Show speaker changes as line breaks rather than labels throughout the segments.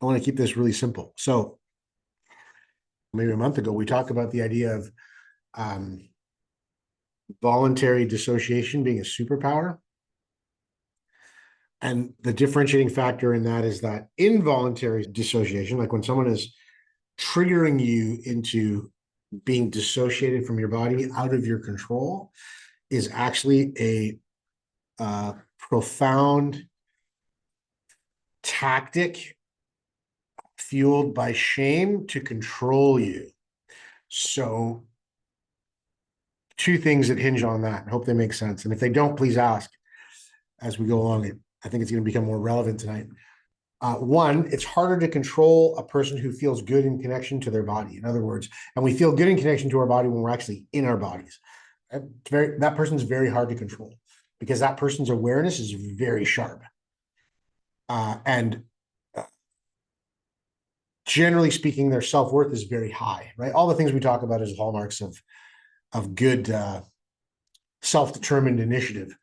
I want to keep this really simple. So maybe a month ago, we talked about the idea of um, voluntary dissociation being a superpower. And the differentiating factor in that is that involuntary dissociation, like when someone is triggering you into being dissociated from your body out of your control, is actually a profound tactic fueled by shame to control you. So, two things that hinge on that. I hope they make sense. And if they don't, please ask as we go along. I think it's going to become more relevant tonight. One, it's harder to control a person who feels good in connection to their body. In other words, and we feel good in connection to our body when we're actually in our bodies. That person's very hard to control because that person's awareness is very sharp. And generally speaking, their self-worth is very high, right? All the things we talk about as hallmarks of good self-determined initiative.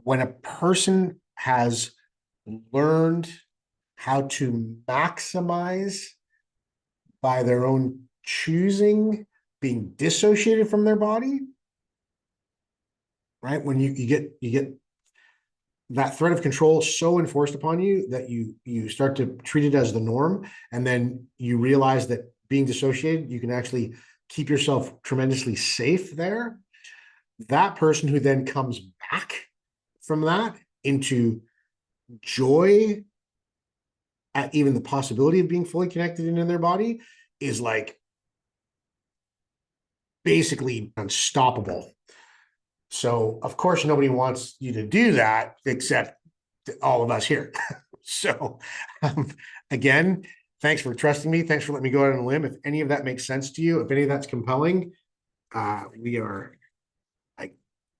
When a person has learned how to maximize by their own choosing being dissociated from their body, right? When you get that threat of control so enforced upon you that you start to treat it as the norm, and then you realize that being dissociated, you can actually keep yourself tremendously safe there. That person who then comes back from that into joy at even the possibility of being fully connected in their body is like basically unstoppable. So, of course, nobody wants you to do that except all of us here. So, again, thanks for trusting me. Thanks for letting me go out on a limb. If any of that makes sense to you, if any of that's compelling, we are like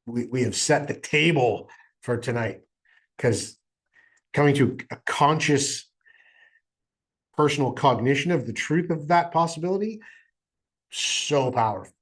we have set the table for tonight, because coming to a conscious personal cognition of the truth of that possibility, so powerful.